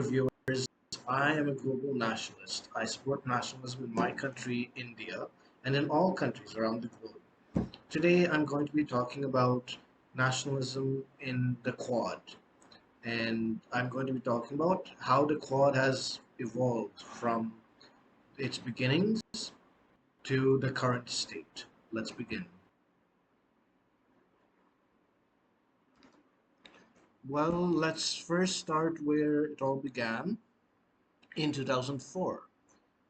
dear viewers. I am a global nationalist. I support nationalism in my country, India, and in all countries around the globe. Today, I'm going to be talking about nationalism in the Quad, and I'm going to be talking about how the Quad has evolved from its beginnings to the current state. Let's begin. Well, let's first start where it all began in 2004.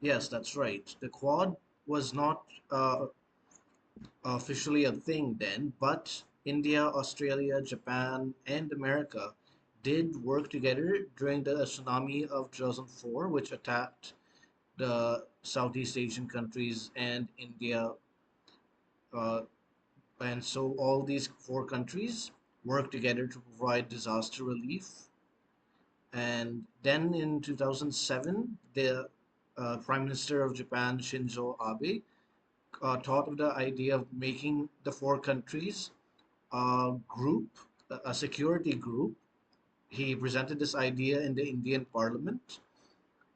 Yes, that's right. The Quad was not officially a thing then, but India, Australia, Japan, and America did work together during the tsunami of 2004, which attacked the Southeast Asian countries and India. Uh, and so all these four countries worked together to provide disaster relief. And then in 2007, the Prime Minister of Japan, Shinzo Abe, thought of the idea of making the four countries group, a security group. He presented this idea in the Indian Parliament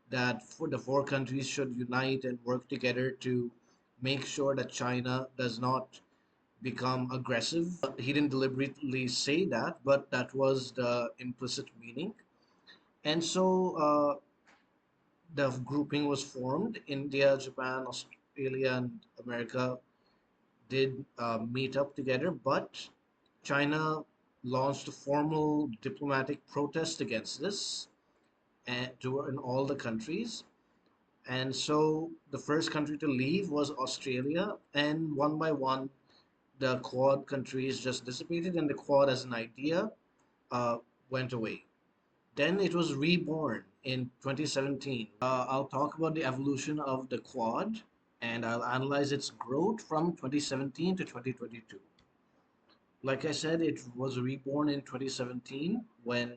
that for the four countries should unite and work together to make sure that China does not become aggressive. He didn't deliberately say that, but that was the implicit meaning. And so the grouping was formed. India, Japan, Australia, and America did meet up together, but China launched a formal diplomatic protest against this and to in all the countries. And so the first country to leave was Australia, and one by one, the Quad countries just dissipated, and the Quad as an idea uh, went away. Then it was reborn in 2017. I'll talk about the evolution of the Quad and I'll analyze its growth from 2017 to 2022. Like I said, it was reborn in 2017 when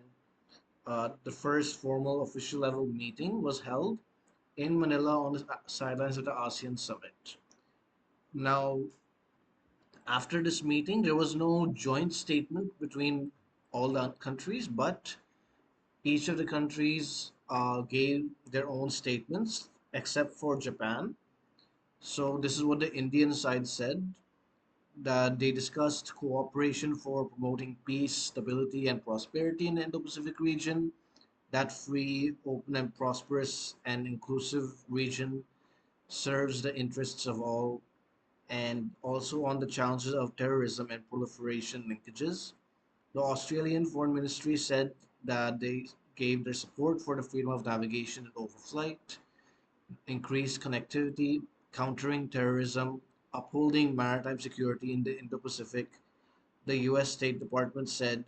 the first formal official level meeting was held in Manila on the sidelines of the Asean summit. Now, after this meeting, there was no joint statement between all the countries, but each of the countries gave their own statements except for Japan. So, this is what the Indian side said, that they discussed cooperation for promoting peace, stability, and prosperity in the Indo Pacific region. That free, open, and prosperous and inclusive region serves the interests of all, and also on the challenges of terrorism and proliferation linkages. The Australian Foreign Ministry said that they gave their support for the freedom of navigation and overflight, increased connectivity, countering terrorism, upholding maritime security in the Indo Pacific. The U.S. State Department said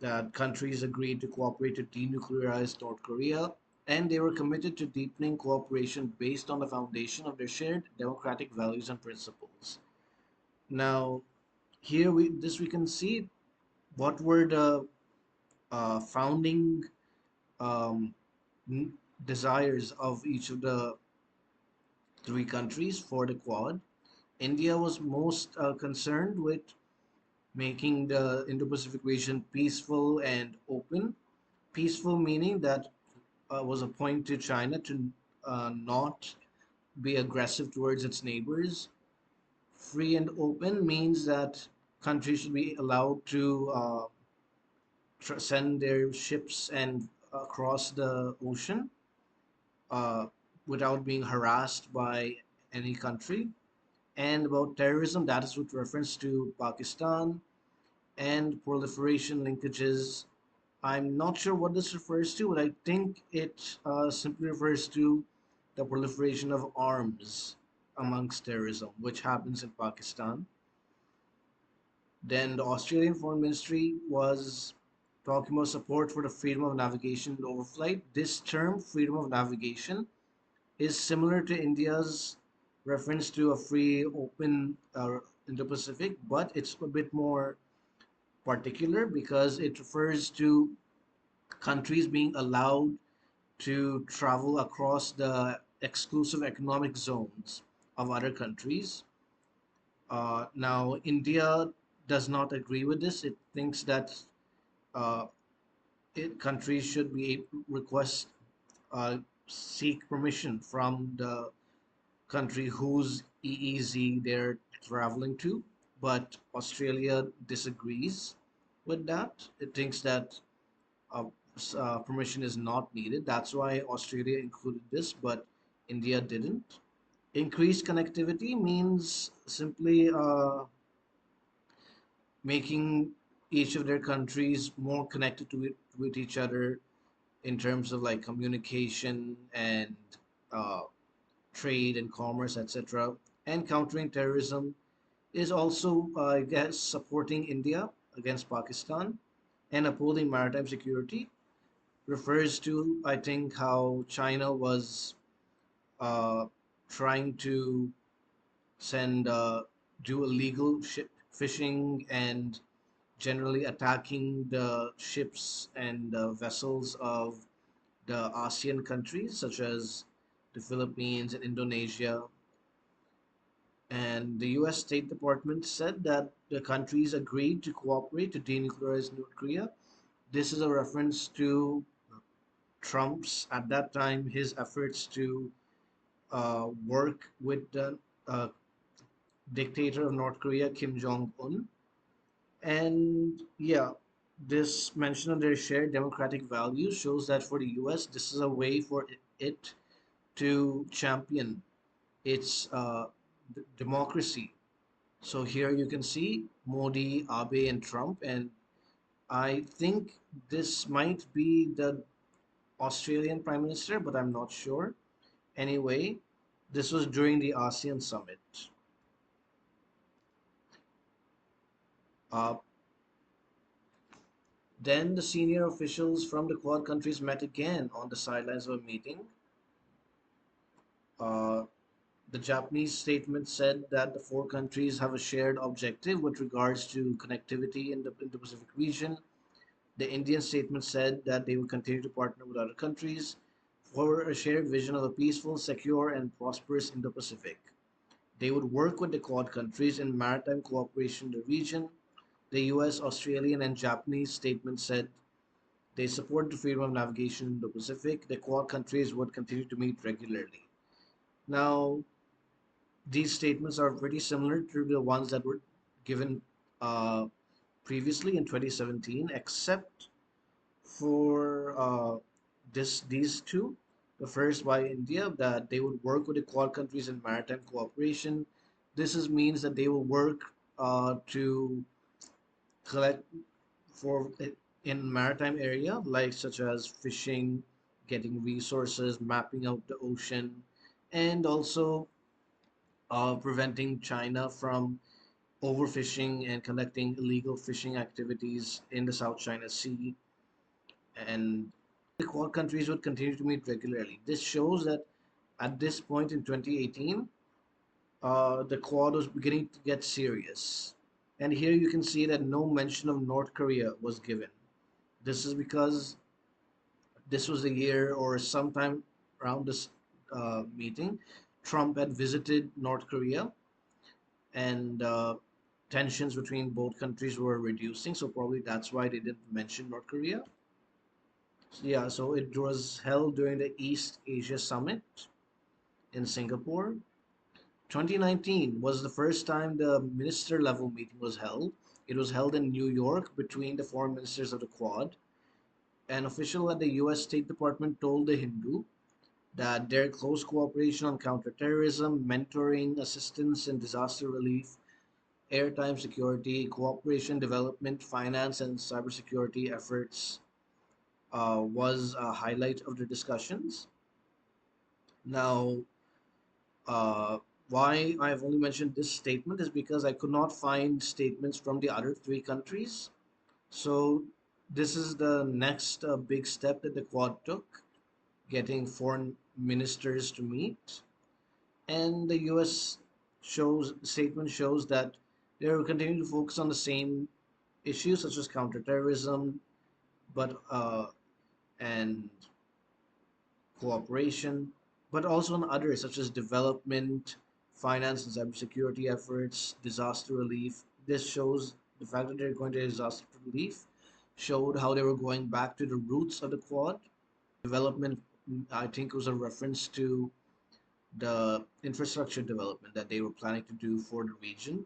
that countries agreed to cooperate to denuclearize North Korea, and they were committed to deepening cooperation based on the foundation of their shared democratic values and principles. Now, here we can see what were the founding um, desires of each of the three countries for the Quad. India was most concerned with making the Indo-Pacific region peaceful and open. Peaceful meaning that was a point to China to not be aggressive towards its neighbors. Free and open means that countries should be allowed to send their ships and across the ocean uh, without being harassed by any country. And about terrorism, that is with reference to Pakistan and proliferation linkages. I'm not sure what this refers to, but I think it simply refers to the proliferation of arms amongst terrorism, which happens in Pakistan. Then the Australian Foreign Ministry was talking about support for the freedom of navigation and overflight. This term, freedom of navigation, is similar to India's reference to a free, open Indo-Pacific, but it's a bit more particular because it refers to countries being allowed to travel across the exclusive economic zones of other countries. Now, India does not agree with this. It thinks that uh, countries should be request uh, seek permission from the country whose EEZ they're traveling to. But Australia disagrees with that. It thinks that uh, permission is not needed. That's why Australia included this, but India didn't. Increased connectivity means simply making each of their countries more connected with each other in terms of like communication and uh, trade and commerce, etc. And countering terrorism is also, I guess, supporting India against Pakistan and upholding maritime security. Refers to, I think, how China was uh, trying to send do illegal ship fishing and generally attacking the ships and vessels of the Asean countries such as the Philippines and Indonesia. And the US State Department said that the countries agreed to cooperate to denuclearize North Korea. This is a reference to Trump's, at that time, his efforts to work with the uh, dictator of North Korea, Kim Jong Un. And yeah, this mention of their shared democratic values shows that for the US, this is a way for it to champion its democracy. So here you can see Modi, Abe, and Trump, and I think this might be the Australian Prime Minister, but I'm not sure. Anyway, this was during the ASEAN summit. Uh, then the senior officials from the Quad countries met again on the sidelines of a meeting. Uh, the Japanese statement said that the four countries have a shared objective with regards to connectivity in the Indo-Pacific region. The Indian statement said that they will continue to partner with other countries for a shared vision of a peaceful, secure, and prosperous Indo-Pacific. They would work with the Quad countries in maritime cooperation in the region. The US, Australian, and Japanese statements said they support the freedom of navigation in the Pacific. The Quad countries would continue to meet regularly. Now, these statements are pretty similar to the ones that were given uh, previously in 2017, except for these two. The first by India that they would work with the Quad countries in maritime cooperation. Means that they will work to collect for in maritime area like such as fishing, getting resources, mapping out the ocean, and also preventing China from overfishing and conducting illegal fishing activities in the South China Sea. And the Quad countries would continue to meet regularly. This shows that at this point in 2018, the Quad was beginning to get serious. And here you can see that no mention of North Korea was given. This is because this was the year or sometime around this meeting, Trump had visited North Korea and tensions between both countries were reducing. So probably that's why they didn't mention North Korea. Yeah, so it was held during the East Asia Summit in Singapore. 2019 was the first time the minister level meeting was held. It was held in New York between the foreign ministers of the Quad. An official at the US State Department told The Hindu that their close cooperation on counterterrorism, mentoring, assistance and disaster relief, airtime security, cooperation, development, finance, and cybersecurity efforts was a highlight of the discussions. Now, uh, why I've only mentioned this statement is because I could not find statements from the other three countries. So, this is the next big step that the Quad took, getting foreign ministers to meet. And the US statement shows that they will continue to focus on the same issues such as counterterrorism, but and cooperation, but also on others such as development, finance and cybersecurity efforts, disaster relief. This shows the fact that they're going to disaster relief. showed how they were going back to the roots of the Quad. Development, I think, was a reference to the infrastructure development that they were planning to do for the region,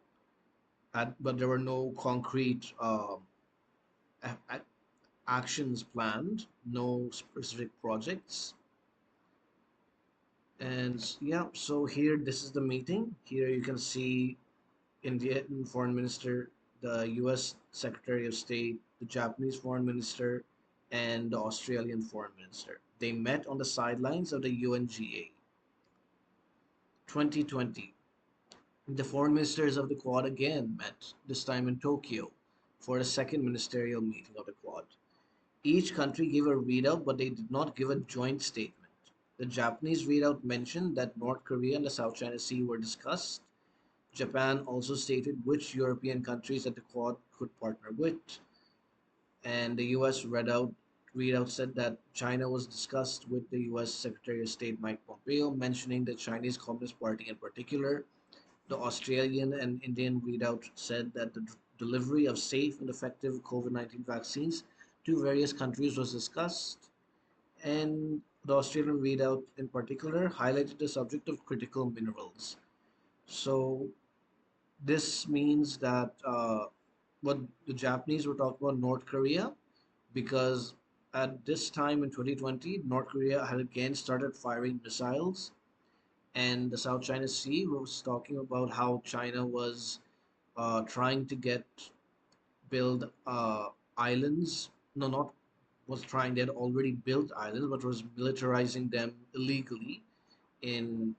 but there were no concrete a- a- actions planned, no specific projects. And yeah, so here, this is the meeting. Here you can see Indian Foreign Minister, the US Secretary of State, the Japanese Foreign Minister, and the Australian Foreign Minister. They met on the sidelines of the UNGA. 2020. The foreign ministers of the Quad again met, this time in Tokyo, for a second ministerial meeting of the Quad. Each country gave a readout, but they did not give a joint statement. The Japanese readout mentioned that North Korea and the South China Sea were discussed. Japan also stated which European countries that the Quad could partner with, and the U.S. readout said that China was discussed with the U.S. Secretary of State Mike Pompeo, mentioning the Chinese Communist Party in particular. The Australian and Indian readout said that the delivery of safe and effective COVID-19 vaccines to various countries was discussed, and the Australian readout in particular highlighted the subject of critical minerals. So this means that what the Japanese were talking about North Korea, because at this time in 2020, North Korea had again started firing missiles, and the South China Sea was talking about how China was trying to get build islands. No, not was trying. They had already built islands, but was militarizing them illegally in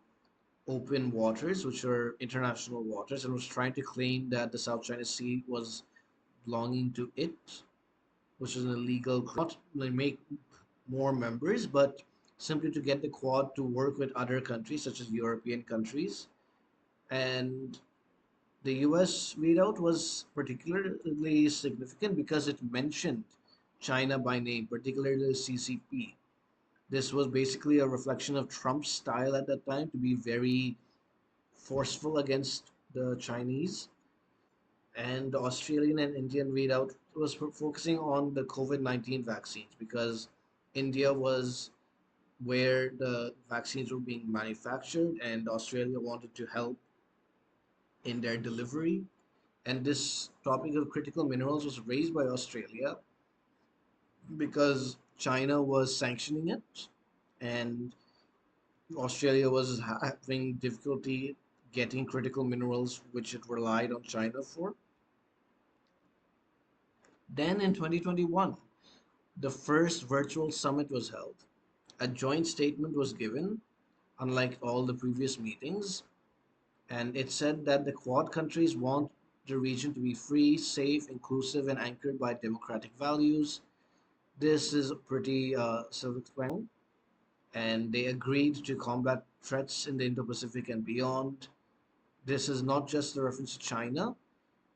open waters, which are international waters, and was trying to claim that the South China Sea was belonging to it, which is an illegal. Not to make more members, but simply to get the Quad to work with other countries, such as European countries. And the US readout was particularly significant because it mentioned China by name, particularly the CCP. This was basically a reflection of Trump's style at that time to be very forceful against the Chinese. And the Australian and Indian readout was focusing on the COVID-19 vaccines because India was where the vaccines were being manufactured, and Australia wanted to help in their delivery. And this topic of critical minerals was raised by Australia because China was sanctioning it, and Australia was having difficulty getting critical minerals, which it relied on China for. Then in 2021, the first virtual summit was held. A joint statement was given, unlike all the previous meetings, and it said that the Quad countries want the region to be free, safe, inclusive, and anchored by democratic values. This is pretty self-explanatory, and they agreed to combat threats in the Indo-Pacific and beyond. This is not just a reference to China,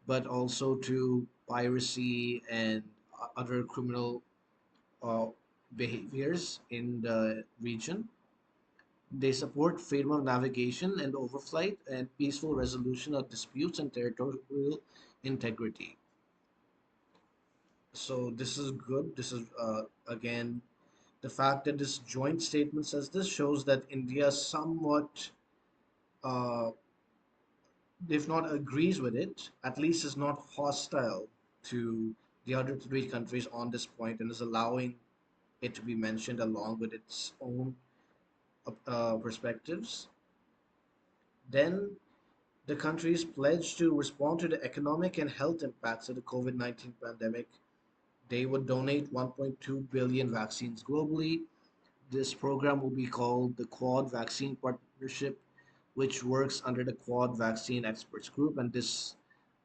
but also to piracy and other criminal uh, behaviors in the region. They support freedom of navigation and overflight and peaceful resolution of disputes and territorial integrity. So this is good. This is again, the fact that this joint statement says this shows that India somewhat, uh, if not agrees with it, at least is not hostile to the other three countries on this point and is allowing it to be mentioned along with its own perspectives. Then the countries pledged to respond to the economic and health impacts of the COVID-19 pandemic. They would donate 1.2 billion vaccines globally. This program will be called the Quad Vaccine Partnership, which works under the Quad Vaccine Experts Group, and this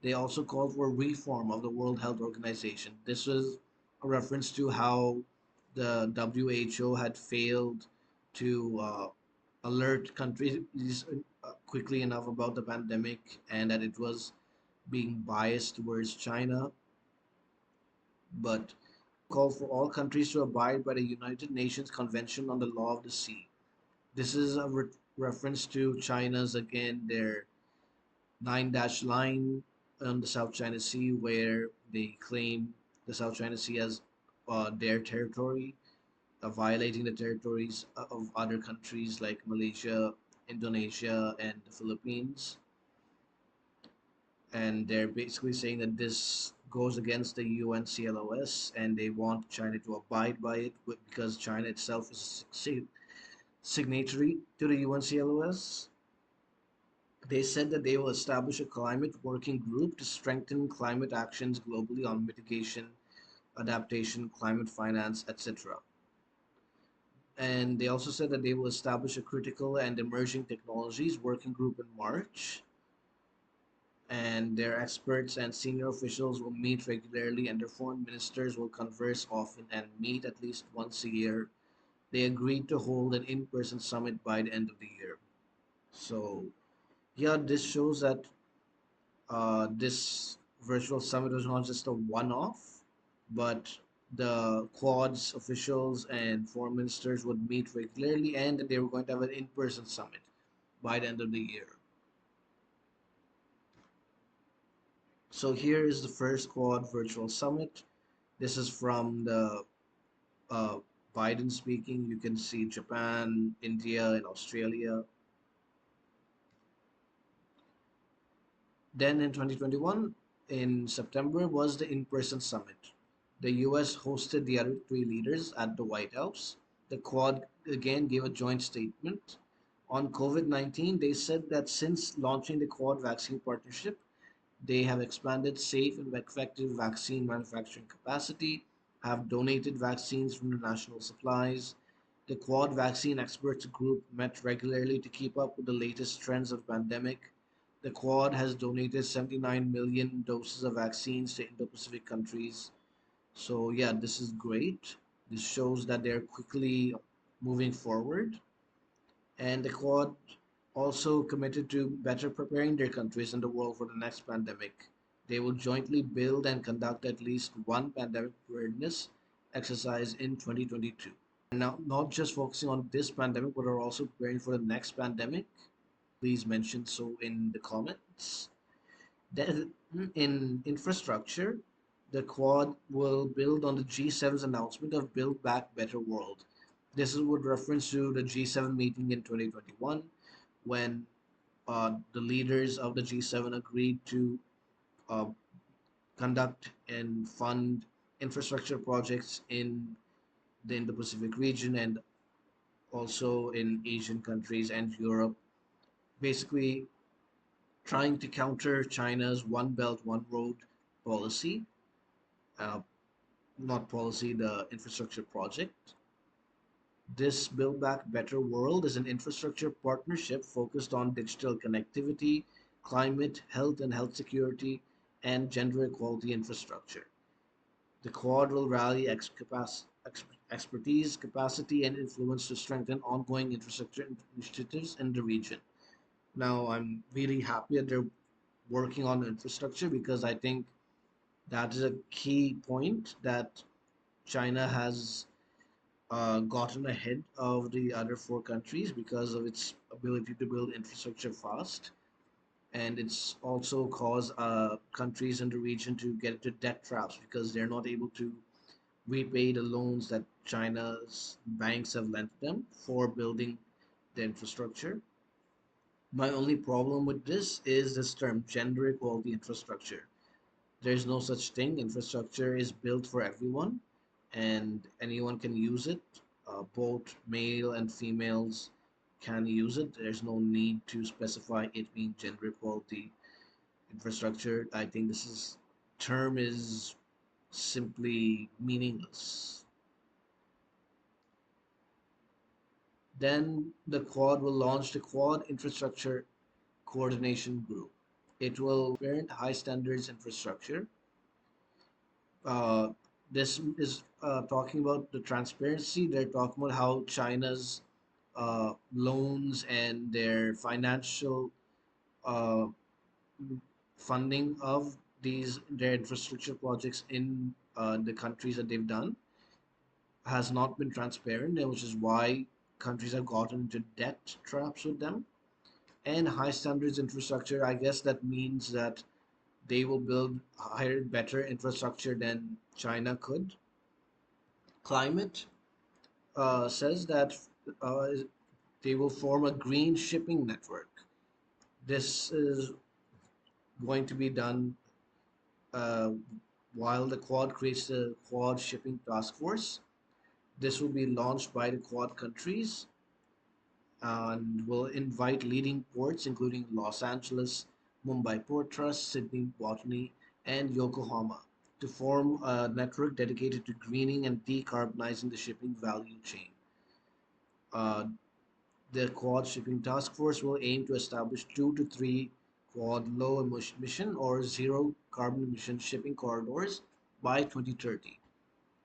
they also called for reform of the World Health Organization. This was a reference to how the WHO had failed to alert countries quickly enough about the pandemic, and that it was being biased towards China, but called for all countries to abide by the United Nations Convention on the Law of the Sea. This is a reference to China's, again, their nine dash line on the South China Sea, where they claim the South China Sea as their territory, violating the territories of other countries like Malaysia, Indonesia, and the Philippines. And they're basically saying that this goes against the UNCLOS, and they want China to abide by it because China itself is signatory to the UNCLOS. They said that they will establish a climate working group to strengthen climate actions globally on mitigation, adaptation, climate finance, etc. And they also said that they will establish a critical and emerging technologies working group in March, and their experts and senior officials will meet regularly, and their foreign ministers will converse often and meet at least once a year. They agreed to hold an in-person summit by the end of the year. So, yeah, this shows that this virtual summit was not just a one-off, but the Quad's officials and foreign ministers would meet regularly, and they were going to have an in-person summit by the end of the year. So here is the first Quad virtual summit. This is from the uh, Biden speaking. You can see Japan, India, and Australia. Then in 2021, in September, was the in-person summit. The US hosted the other three leaders at the White House. The Quad again gave a joint statement. On COVID-19, they said that since launching the Quad vaccine partnership, they have expanded safe and effective vaccine manufacturing capacity, have donated vaccines from the national supplies. The Quad Vaccine Experts Group met regularly to keep up with the latest trends of the pandemic. The Quad has donated 79 million doses of vaccines to Indo-Pacific countries. So yeah, this is great. This shows that they're quickly moving forward. And the Quad also committed to better preparing their countries and the world for the next pandemic. They will jointly build and conduct at least one pandemic preparedness exercise in 2022. Now, not just focusing on this pandemic, but are also preparing for the next pandemic. Please mention so in the comments. Then, in infrastructure, the Quad will build on the G7's announcement of Build Back Better World. This is with reference to the G7 meeting in 2021 when the leaders of the G7 agreed to uh, conduct and fund infrastructure projects in the Indo-Pacific region and also in Asian countries and Europe, basically trying to counter China's One Belt, One Road policy, uh, not policy, the infrastructure project. This Build Back Better World is an infrastructure partnership focused on digital connectivity, climate, health and health security, and gender equality infrastructure. The Quad will rally expertise, capacity, and influence to strengthen ongoing infrastructure initiatives in the region. Now, I'm really happy that they're working on infrastructure because I think that is a key point that China has gotten ahead of the other four countries because of its ability to build infrastructure fast. And it's also caused countries in the region to get into debt traps because they're not able to repay the loans that China's banks have lent them for building the infrastructure. My only problem with this is this term, gender equality infrastructure. There's no such thing. Infrastructure is built for everyone, and anyone can use it. Both male and females can use it. There's no need to specify it being gender equality infrastructure. I think this is term is simply meaningless. Then the Quad will launch the Quad Infrastructure Coordination Group. It will parent high standards infrastructure. Uh, this is talking about the transparency. They're talking about how China's loans and their financial uh, funding of these their infrastructure projects in the countries that they've done has not been transparent, and which is why countries have gotten into debt traps with them. And high standards infrastructure, I guess that means that They will build higher, better infrastructure than China could. Climate says that uh, they will form a green shipping network. This is going to be done uh, while the Quad creates the Quad Shipping Task Force. This will be launched by the Quad countries and will invite leading ports, including Los Angeles, Mumbai Port Trust, Sydney Botany, and Yokohama, to form a network dedicated to greening and decarbonizing the shipping value chain. Uh, the Quad Shipping Task Force will aim to establish 2 to 3 Quad low emission or zero carbon emission shipping corridors by 2030.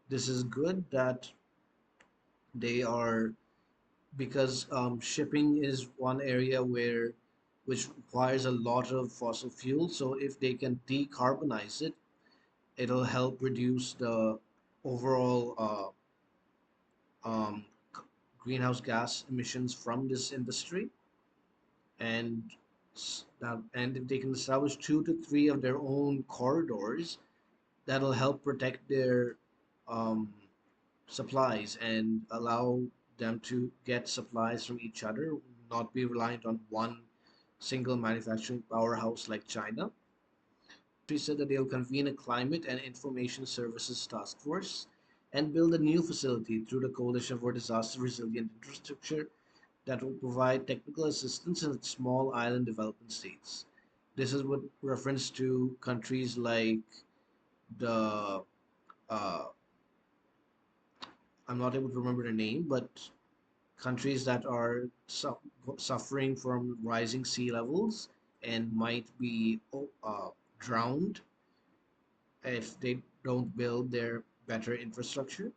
This is good that they are, because shipping is one area which requires a lot of fossil fuel. So if they can decarbonize it, it'll help reduce the overall um, greenhouse gas emissions from this industry. And and if they can establish 2 to 3 of their own corridors, that'll help protect their um, supplies and allow them to get supplies from each other, not be reliant on one single manufacturing powerhouse like China. She said that they'll convene a climate and information services task force and build a new facility through the Coalition for Disaster Resilient Infrastructure that will provide technical assistance in small island development states. This is with reference to countries like the uh, I'm not able to remember the name, but countries that are suffering from rising sea levels and might be drowned if they don't build their better infrastructure.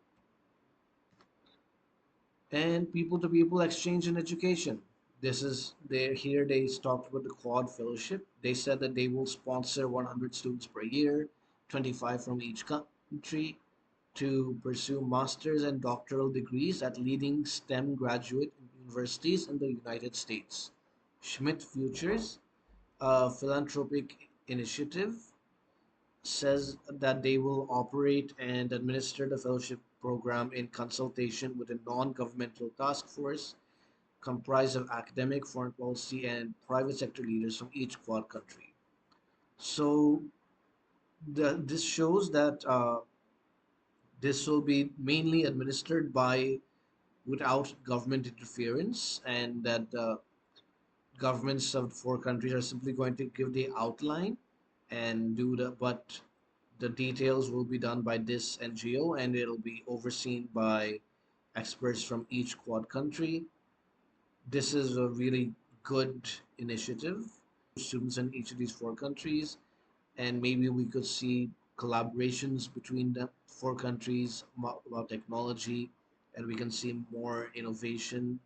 And people to people exchange in education. This is they here they talked about the Quad Fellowship. They said that they will sponsor 100 students per year, 25 from each country, to pursue master's and doctoral degrees at leading STEM graduate universities in the United States. Schmidt Futures, a philanthropic initiative, says that they will operate and administer the fellowship program in consultation with a non-governmental task force comprised of academic, foreign policy, and private sector leaders from each Quad country. So this shows that this will be mainly administered by without government interference, and that the governments of the 4 countries are simply going to give the outline and do but the details will be done by this NGO, and it'll be overseen by experts from each Quad country. This is a really good initiative. Students in each of these 4 countries, and maybe we could see collaborations between the 4 countries about technology, and we can see more innovation,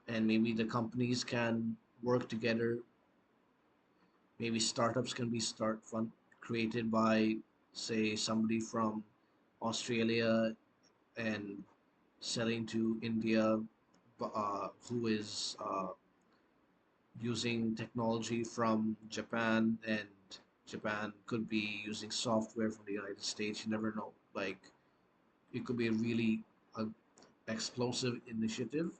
and maybe the companies can work together. Maybe startups can be start fund created by, say, somebody from Australia and selling to India, who is using technology from Japan, and Japan could be using software from the United States. You never know. Like, it could be a really uh, explosive initiative.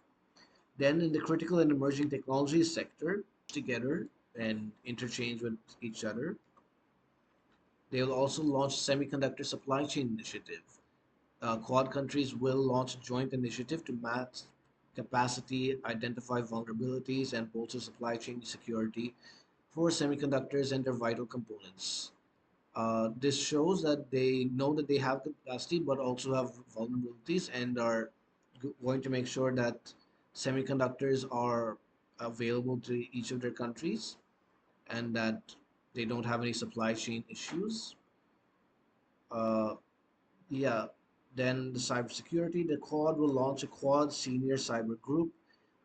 Then in the critical and emerging technologies sector, together and interchange with each other. They will also launch Semiconductor Supply Chain Initiative. Quad countries will launch a joint initiative to match capacity, identify vulnerabilities, and bolster supply chain security for semiconductors and their vital components. This shows that they know that they have capacity but also have vulnerabilities, and are going to make sure that semiconductors are available to each of their countries, and that they don't have any supply chain issues. Uh, yeah, then the cybersecurity, the Quad will launch a Quad Senior Cyber Group.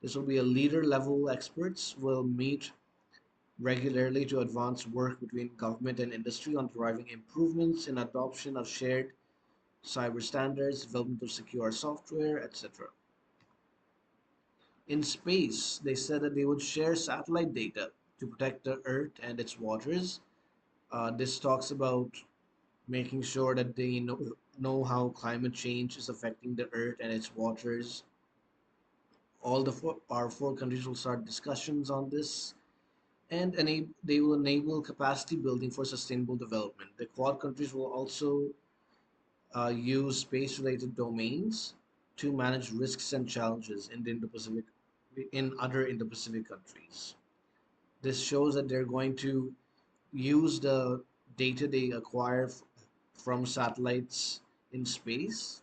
This will be a leader level experts will meet regularly to advance work between government and industry on driving improvements in adoption of shared cyber standards, development of secure software, etc. In space, they said that they would share satellite data to protect the Earth and its waters. This talks about making sure that they know how climate change is affecting the earth and its waters. Our four countries will start discussions on this, and they will enable capacity building for sustainable development. The Quad countries will also use space-related domains to manage risks and challenges in the Indo-Pacific, in other Indo-Pacific countries. This shows that they're going to use the data they acquire from satellites in space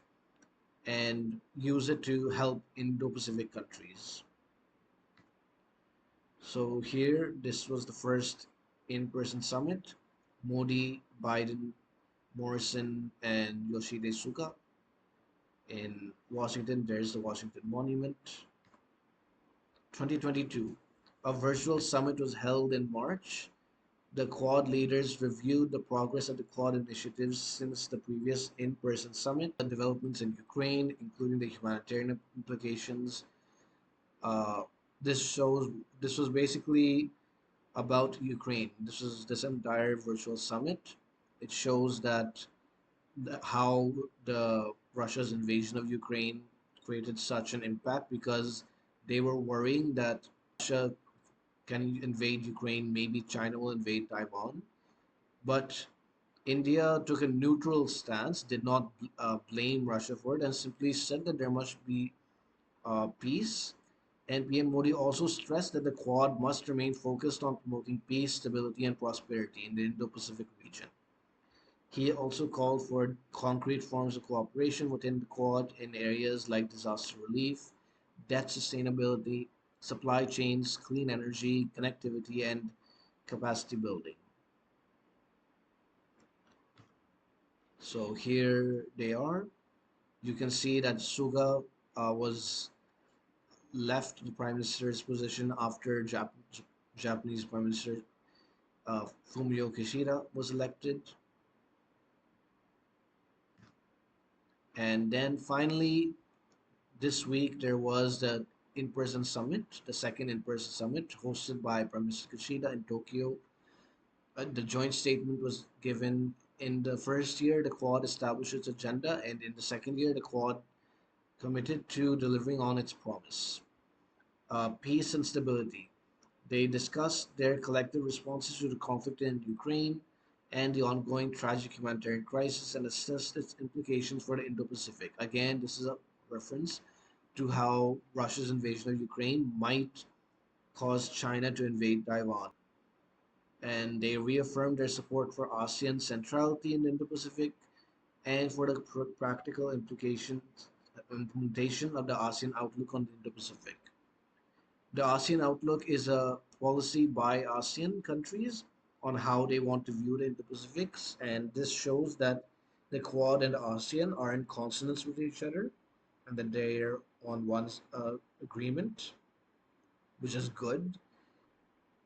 and use it to help Indo-Pacific countries. So here, this was the first in-person summit. Modi, Biden, Morrison, and Yoshide Suga. In Washington, there's the Washington Monument. 2022, a virtual summit was held in March. The Quad leaders reviewed the progress of the Quad initiatives since the previous in-person summit, the developments in Ukraine, including the humanitarian implications. Uh, this was basically about Ukraine. This is this entire virtual summit. It shows that how the Russia's invasion of Ukraine created such an impact because they were worrying that Russia can invade Ukraine, maybe China will invade Taiwan. But India took a neutral stance, did not blame Russia for it, and simply said that there must be peace. And PM Modi also stressed that the Quad must remain focused on promoting peace, stability, and prosperity in the Indo Pacific region. He also called for concrete forms of cooperation within the Quad in areas like disaster relief, debt sustainability, supply chains, clean energy, connectivity, and capacity building. So here they are. You can see that Suga was left the prime minister's position after Japanese Prime Minister Fumio Kishida was elected. And then finally, this week there was the in-person summit, the second in-person summit hosted by Prime Minister Kishida in Tokyo. The joint statement was given. In the first year, the Quad established its agenda, and in the second year, the Quad committed to delivering on its promise. Peace and stability. They discussed their collective responses to the conflict in Ukraine and the ongoing tragic humanitarian crisis and assessed its implications for the Indo Pacific. Again, this is a reference to how Russia's invasion of Ukraine might cause China to invade Taiwan. And they reaffirmed their support for ASEAN centrality in the Indo Pacific and for the practical implementation of the ASEAN outlook on the Indo Pacific. The ASEAN Outlook is a policy by ASEAN countries on how they want to view the Indo-Pacifics, and this shows that the Quad and the ASEAN are in consonance with each other, and that they're on one agreement, which is good.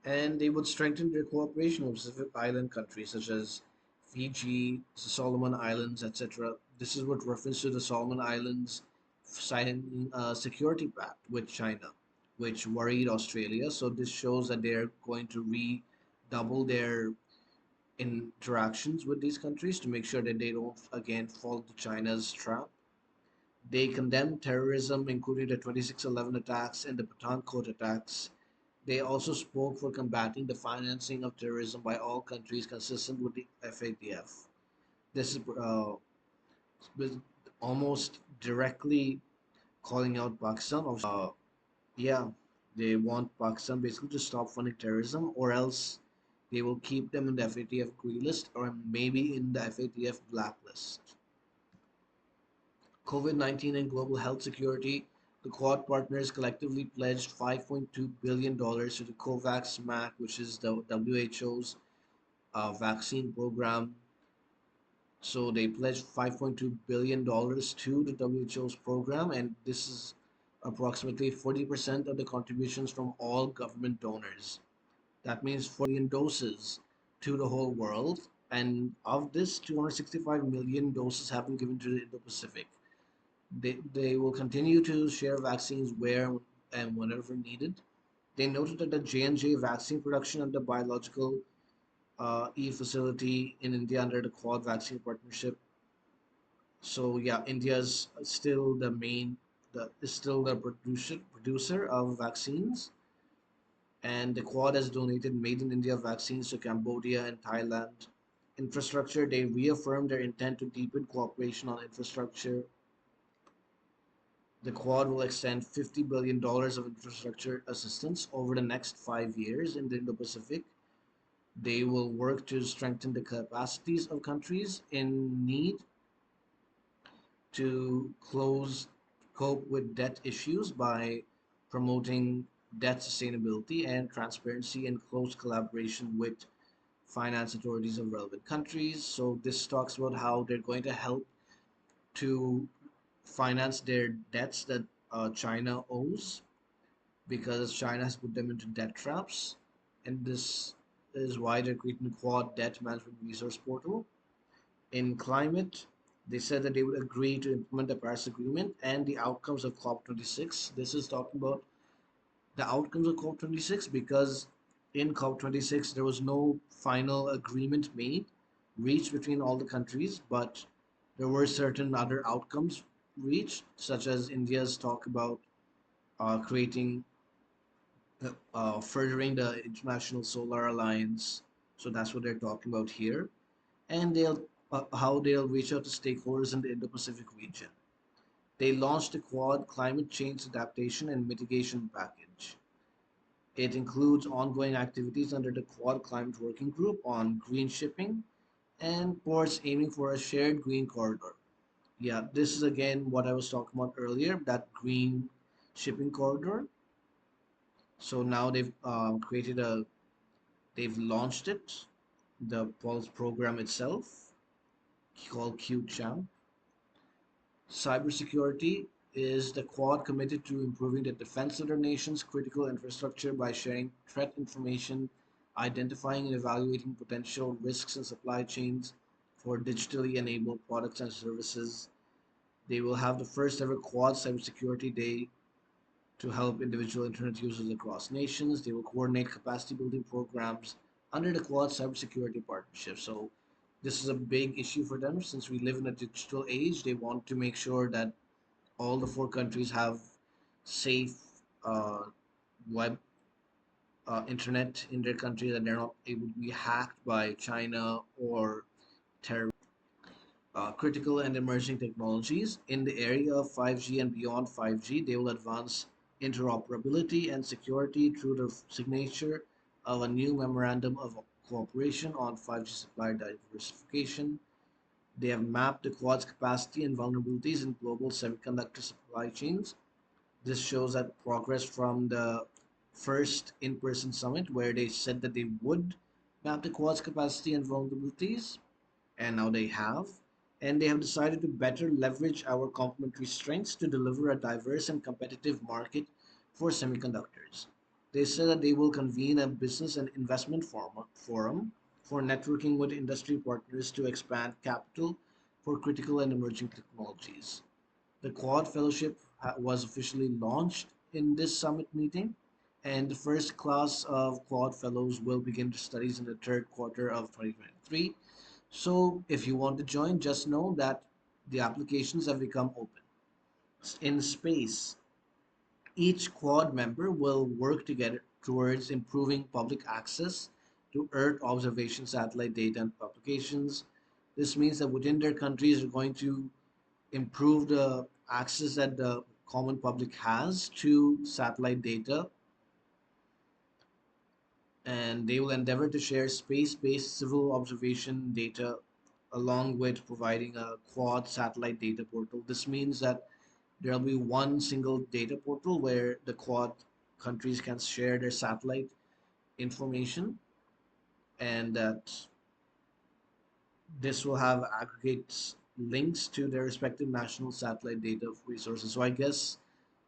And they would strengthen their cooperation with Pacific Island countries such as Fiji, the Solomon Islands, etc. This is with reference to the Solomon Islands signing a security pact with China, which worried Australia. So this shows that they're going to redouble their interactions with these countries to make sure that they don't again fall to China's trap. They condemned terrorism, including the 2611 attacks and the Pathankot attacks. They also spoke for combating the financing of terrorism by all countries consistent with the FATF. This is almost directly calling out Pakistan. Yeah, they want Pakistan basically to stop funding terrorism, or else they will keep them in the FATF green list or maybe in the FATF blacklist. COVID-19 and global health security, the Quad partners collectively pledged $5.2 billion to the COVAX MAC, which is the WHO's vaccine program. So they pledged $5.2 billion to the WHO's program, and this is approximately 40% of the contributions from all government donors. That means 40 million doses to the whole world, and of this, 265 million doses have been given to the Indo-Pacific. They will continue to share vaccines where and whenever needed. They noted that the J&J vaccine production and the biological e-facility in India under the Quad Vaccine Partnership. So yeah, India's still the main, the is still the producer of vaccines, and the Quad has donated made in India vaccines to Cambodia and Thailand. Infrastructure, they reaffirmed their intent to deepen cooperation on infrastructure. The Quad will extend $50 billion of infrastructure assistance over the next 5 years in the Indo-Pacific. They will work to strengthen the capacities of countries in need to cope with debt issues by promoting debt sustainability and transparency and close collaboration with finance authorities of relevant countries. So this talks about how they're going to help to finance their debts that China owes because China has put them into debt traps, and this is why they're creating a Quad Debt Management Resource Portal. In climate, they said that they would agree to implement the Paris Agreement and the outcomes of COP26. This is talking about the outcomes of COP26 because in COP26 there was no final agreement reached between all the countries, but there were certain other outcomes reached, such as India's talk about creating, furthering the International Solar Alliance. So that's what they're talking about here, and they'll how they'll reach out to stakeholders in the Indo-Pacific region. They launched a Quad Climate Change Adaptation and Mitigation package. It includes ongoing activities under the Quad Climate Working Group on green shipping and ports aiming for a shared green corridor. Yeah, this is again what I was talking about earlier, that green shipping corridor. So now they've launched it, the Pulse program itself, called QChamp. Cybersecurity is the Quad committed to improving the defense of their nation's critical infrastructure by sharing threat information, identifying and evaluating potential risks in supply chains for digitally enabled products and services. They will have the first ever Quad Cybersecurity Day to help individual internet users across nations. They will coordinate capacity building programs under the Quad Cybersecurity Partnership. So this is a big issue for them since we live in a digital age. They want to make sure that all the four countries have safe uh, web internet in their country, that they're not able to be hacked by China or terrorists. Critical and emerging technologies in the area of 5G and beyond 5G, they will advance interoperability and security through the signature of a new memorandum of cooperation on 5G supply diversification. They have mapped the Quad's capacity and vulnerabilities in global semiconductor supply chains. This shows that progress from the first in-person summit where they said that they would map the Quad's capacity and vulnerabilities, and now they have. And they have decided to better leverage our complementary strengths to deliver a diverse and competitive market for semiconductors. They said that they will convene a business and investment forum for networking with industry partners to expand capital for critical and emerging technologies. The Quad Fellowship was officially launched in this summit meeting, and the first class of Quad Fellows will begin their studies in the third quarter of 2023. So, if you want to join, just know that the applications have become open. In space, each Quad member will work together towards improving public access to Earth observation satellite data and publications. This means that within their countries, are going to improve the access that the common public has to satellite data, and they will endeavor to share space-based civil observation data along with providing a quad satellite data portal. This means that there'll be one single data portal where the quad countries can share their satellite information, and that this will have aggregate links to their respective national satellite data resources. So I guess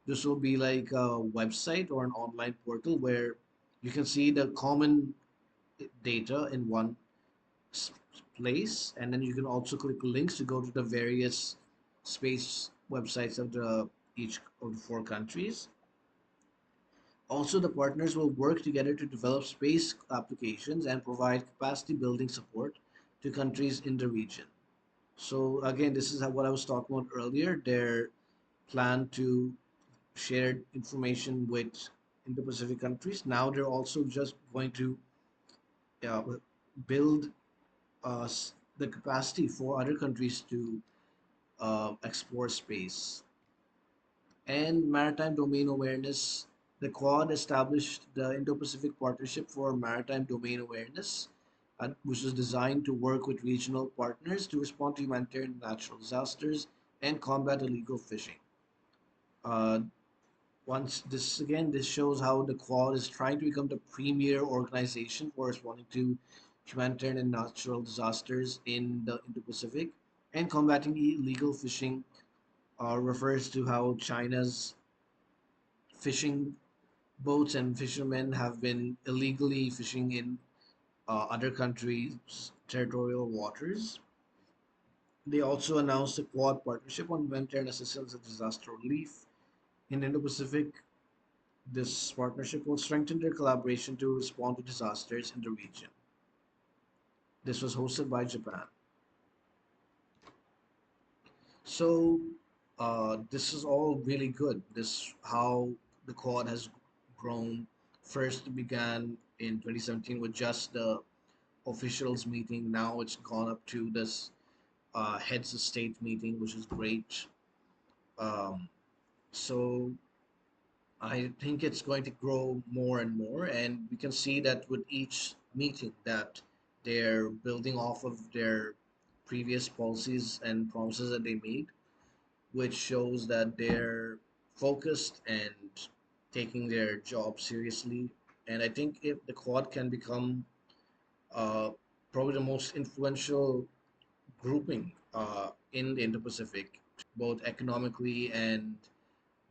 this will be like a website or an online portal where you can see the common data in one place, and then you can also click links to go to the various space websites of the each of the four countries. Also, the partners will work together to develop space applications and provide capacity building support to countries in the region. So again, this is what I was talking about earlier. Their plan to share information with Indo-Pacific countries. Now they're also just going to build the capacity for other countries to explore space. And maritime domain awareness. The Quad established the Indo-Pacific Partnership for Maritime Domain Awareness, which is designed to work with regional partners to respond to humanitarian and natural disasters and combat illegal fishing. Uh, Once this again, this shows how the Quad is trying to become the premier organization for responding to humanitarian and natural disasters in the Indo-Pacific, and combating illegal fishing refers to how China's fishing boats and fishermen have been illegally fishing in other countries' territorial waters. They also announced a Quad partnership on humanitarian assistance and disaster relief in Indo-Pacific. This partnership will strengthen their collaboration to respond to disasters in the region. This was hosted by Japan. So this is all really good. This how the Quad has grown. First began in 2017 with just the officials meeting. Now it's gone up to this heads of state meeting, which is great. Um, so I think it's going to grow more and more, and we can see that with each meeting that they're building off of their previous policies and promises that they made, which shows that they're focused and taking their job seriously. And I think if the Quad can become uh, probably the most influential grouping in the Indo-Pacific, both economically and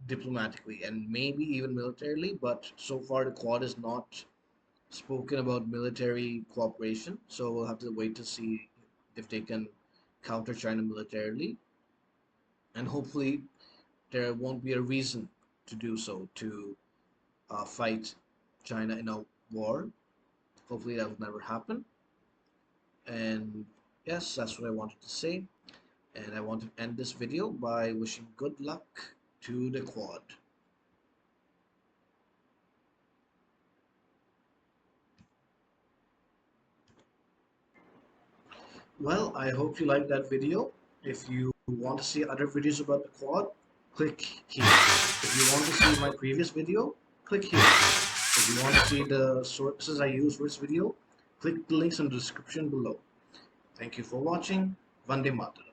diplomatically, and maybe even militarily. But so far, the Quad has not spoken about military cooperation, so we'll have to wait to see if they can counter China militarily, and hopefully there won't be a reason to do so to fight China in a war. Hopefully that will never happen. And yes, that's what I wanted to say. And I want to end this video by wishing good luck to the Quad. Well, I hope you liked that video. If you want to see other videos about the Quad, click here. If you want to see my previous video, click here. If you want to see the sources I use for this video, click the links in the description below. Thank you for watching. Vande Mataram.